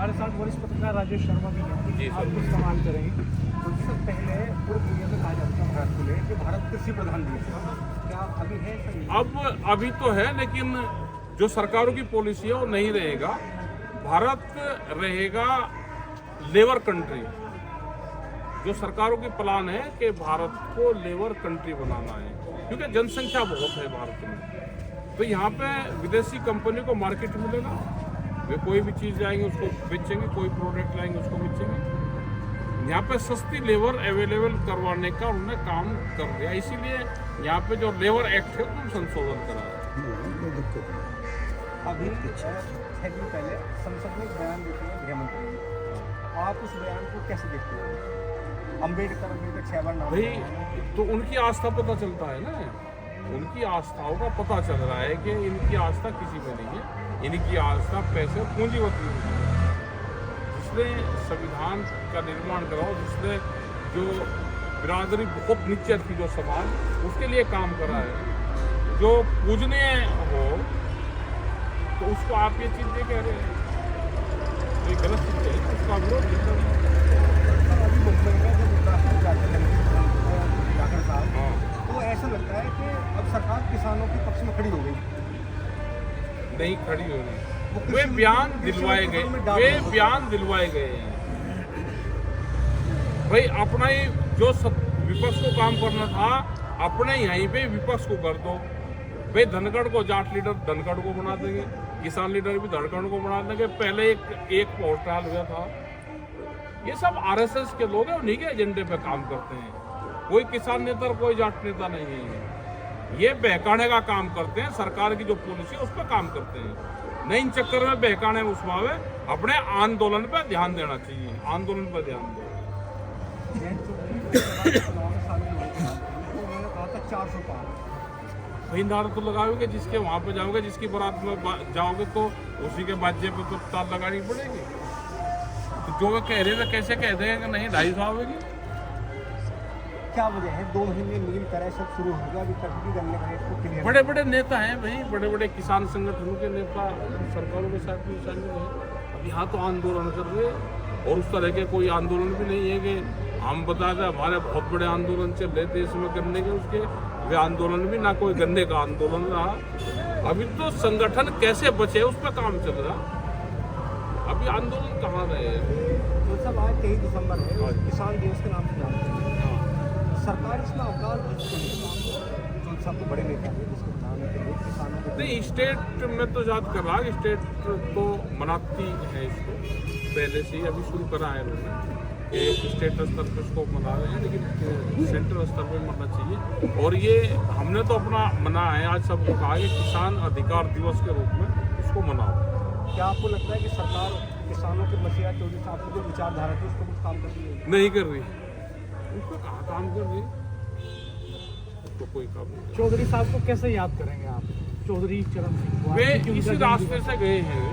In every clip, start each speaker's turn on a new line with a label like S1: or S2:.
S1: हमारे साथ वरिष्ठ पत्रकार राजेश शर्मा भी हैं
S2: जी
S1: आप कुछ सवाल करेंगे। तो सबसे पहले पूरी दुनिया में कहा जाता है भारत को ले कि भारत कृषि प्रधान देश है, क्या अभी है सही?
S2: अभी तो है, लेकिन जो सरकारों की पॉलिसी है वो नहीं रहेगा। भारत रहेगा लेबर कंट्री। जो सरकारों की प्लान है कि भारत को लेबर कंट्री बनाना है, क्योंकि जनसंख्या बहुत है भारत में। तो यहाँ पे विदेशी कंपनी को मार्केट मिलेगा, वे कोई भी चीज़ लाएंगे उसको बेचेंगे, कोई प्रोडक्ट लाएंगे उसको बेचेंगे। यहाँ पे सस्ती लेबर अवेलेबल करवाने का उन्होंने काम कर दिया, इसीलिए यहाँ पे जो लेबर एक्ट है उसमें संशोधन करा है।
S1: अभी 6 दिन पहले संसद में एक बयान देते हैं गृह मंत्री, आप उस बयान को कैसे देखते हैं? अम्बेडकर 6 बार नाम
S2: भाई तो उनकी आस्था पता चलता है ना, उनकी आस्थाओं का पता चल रहा है कि इनकी आस्था किसी में नहीं है, इनकी आस्था पैसे पूंजीवती है। जिसने संविधान का निर्माण करा, जिसने जो बिरादरी बहुत नीचे थी जो समाज, उसके लिए काम करा है। जो पूजनीय हो तो उसको आप ये चीज़ें कह रहे हैं, ये गलत चीज़ है, उसका विरोध कर रहे हैं।
S1: अभी मुंबई में जब उत्तराखंड जाते हैं जाकर साहब, तो ऐसा लगता है कि अब सरकार किसानों के पक्ष में खड़ी हो गई।
S2: नहीं खड़ी हो रही, वे बयान दिलवाए गए हैं भाई। अपना ही जो विपक्ष को काम करना था, अपने यहीं पे विपक्ष को कर दो भाई। धनखड़ को जाट लीडर धनखड़ को बना देंगे, किसान लीडर भी धनखड़ को बना देंगे। पहले एक पोस्टाल हुआ था। ये सब आरएसएस के लोग हैं, उन्हीं के एजेंडे पे काम करते हैं। कोई किसान नेता और कोई जाट नेता नहीं है। ये बहकाने का काम करते हैं, सरकार की जो पॉलिसी है उस पर काम करते हैं। नहीं इन चक्कर में बहकाने घुसवावे, अपने आंदोलन पर ध्यान देना चाहिए, आंदोलन पर ध्यान दें। वही नारा तो लगाओगे, जिसके वहाँ पे जाओगे, जिसकी बारात में जाओगे तो उसी के बाजे पे तो ताल लगानी पड़ेगी। तो जो वे कह रहे थे कैसे कह देंगे कि नहीं 250 आवेगी?
S1: क्या वजह है? 2 महीने मील करे सब शुरू हो गया, अभी तक भी गन्ने का रेट को क्लियर।
S2: बड़े बड़े नेता हैं भाई, बड़े बड़े किसान संगठनों के नेता सरकारों के साथ भी शामिल हैं। अब यहाँ तो आंदोलन कर रहे, और उस तरह के कोई आंदोलन भी नहीं है कि हम बता दें हमारे बहुत बड़े आंदोलन चल रहे थे इसमें गन्ने के, उसके वे आंदोलन भी ना कोई गन्ने का आंदोलन रहा। अभी तो संगठन कैसे बचे उस पर काम चल रहा, अभी आंदोलन कहाँ रहे।
S1: तो सब आज 23 दिसंबर है, किसान दिवस के नाम से जानते हैं। सरकार इसमें अवकाश जो सबको बड़े नेता है जिसके नाम है किसानों को
S2: नहीं, स्टेट में तो याद कर रहा है, स्टेट तो मनाती है इसको पहले से ही, अभी शुरू करा है उन्होंने। एक स्टेट स्तर पर इसको मना रहे हैं, लेकिन सेंट्रल स्तर पर मनाना चाहिए। और ये हमने तो अपना मना है, आज सबको कहा कि किसान अधिकार दिवस के रूप में इसको मनाओ।
S1: क्या आपको लगता है कि सरकार किसानों के मसीहा चौधरी साहब की जो विचारधारा थी उसको कुछ काम कर रही है?
S2: नहीं कर रही, उसको कहाँ काम कर रही, उसको कोई काम नहीं।
S1: चौधरी साहब को कैसे याद करेंगे आप? चौधरी चरण सिंह
S2: वे इसी रास्ते से गए हैं,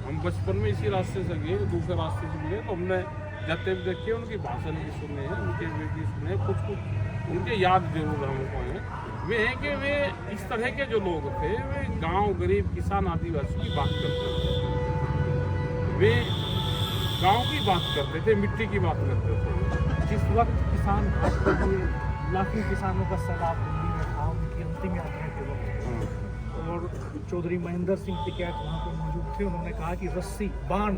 S2: हम बचपन में इसी रास्ते से गए, दूसरे रास्ते से मिले तो हमने जाते भी देखे, उनकी भाषण भी सुने हैं, उनके वे भी सुने, कुछ उनके याद जरूर हमको हैं। वे हैं कि वे इस तरह के जो लोग थे, वे गांव गरीब किसान आदिवासी की बात करते थे, वे गांव की बात करते थे, मिट्टी की बात करते थे।
S1: जिस वक्त किसान लाखों किसानों का सैलाब दिल्ली में था, उनकी अंतिम यात्रा के वक्त, और चौधरी महेंद्र सिंह टिकैत वहाँ पर मौजूद थे, उन्होंने कहा कि रस्सी बाण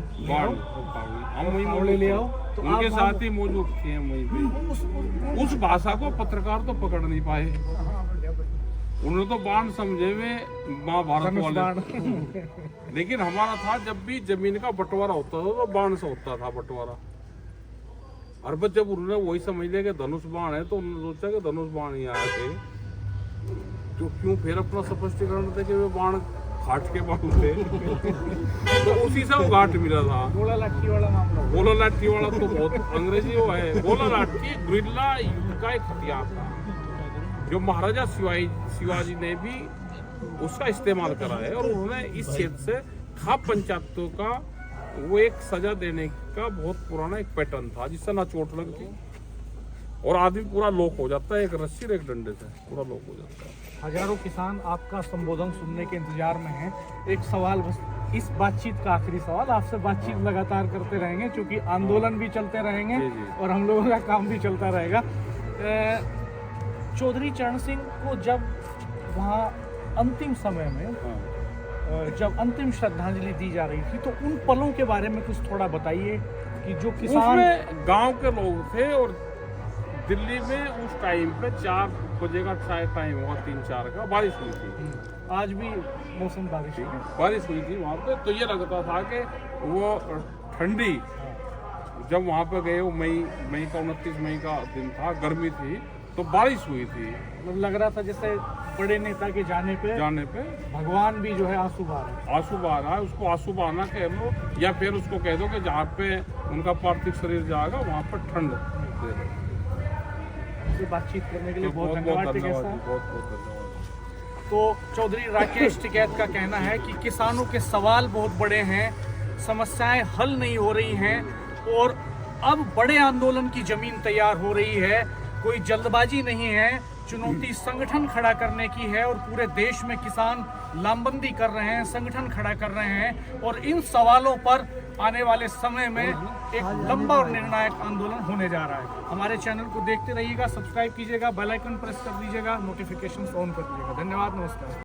S2: हम वहीं
S1: ले आओ, तो
S2: उनके साथ ही मौजूद थे हम वहीं पे। उस भाषा को पत्रकार तो पकड़ नहीं पाए, उन्होंने तो बाण समझे हुए महाभारत वाले। लेकिन हमारा था, जब भी जमीन का बंटवारा होता था तो बाण से होता था बंटवारा। और बस जब उन्होंने वही समझ लिया कि धनुष बाण है, तो उन्होंने सोचा कि धनुष बाण ही आया थे, तो क्यों फिर अपना स्पष्टीकरण थे कि वे बाण घाट के बाण थे। तो उसी से वो घाट मिला था।
S1: गोला लाठी वाला मामला,
S2: गोला लाठी वाला तो बहुत अंग्रेजी वो है। गोला लाठी गुरिल्ला युद्ध का एक हथियार था, जो महाराजा शिवाजी ने भी उसका इस्तेमाल करा है। और उन्होंने इस क्षेत्र से खाप पंचायतों का वो एक सजा देने का बहुत पुराना एक पैटर्न था, जिससे ना चोट लगती और आदमी पूरा लॉक हो जाता है, एक रस्सी और एक डंडे से पूरा लॉक हो जाता है।
S1: हजारों किसान आपका संबोधन सुनने के इंतजार में हैं। एक सवाल बस, इस बातचीत का आखिरी सवाल, आपसे बातचीत लगातार करते रहेंगे क्योंकि आंदोलन भी चलते रहेंगे
S2: जी, जी।
S1: और हम लोगों का काम भी चलता रहेगा। चौधरी चरण सिंह को जब वहाँ अंतिम समय में जब अंतिम श्रद्धांजलि दी जा रही थी तो उन पलों के बारे में कुछ थोड़ा बताइए कि जो किसान
S2: उसमें गांव के लोग थे और दिल्ली में उस टाइम पे 4 बजे का शायद टाइम हुआ, 3-4 का, बारिश हुई थी।
S1: आज भी मौसम बारिश है।
S2: बारिश हुई थी वहाँ पे, तो ये लगता था कि वो ठंडी, जब वहाँ पे गए वो मई का 29 मई का दिन था, गर्मी थी, तो बारिश हुई थी।
S1: मतलब लग रहा था जैसे बड़े नेता के जाने पे भगवान भी जो है आंसू बहा रहे हैं।
S2: आंसू बहा रहा है, उसको आंसू बहाना कह लो या फिर उसको कह दो कि जहाँ पे उनका पार्थिव शरीर जाएगा वहाँ पर ठंड दे दो।
S1: से बातचीत करने के लिए
S2: तो
S1: बहुत धन्यवाद टिकैत साहब।
S2: बहुत धन्यवाद।
S1: तो चौधरी राकेश टिकैत का कहना है कि किसानों के सवाल बहुत बड़े हैं, समस्याएं हल नहीं हो रही हैं और अब बड़े आंदोलन की जमीन तैयार हो रही है। कोई जल्दबाजी नहीं है, चुनौती संगठन खड़ा करने की है और पूरे देश में किसान लामबंदी कर रहे हैं, संगठन खड़ा कर रहे हैं और इन सवालों पर आने वाले समय में एक लंबा और निर्णायक आंदोलन होने जा रहा है। हमारे चैनल को देखते रहिएगा, सब्सक्राइब कीजिएगा, बेल आइकन प्रेस कर दीजिएगा, नोटिफिकेशन ऑन कर दीजिएगा। धन्यवाद, नमस्कार।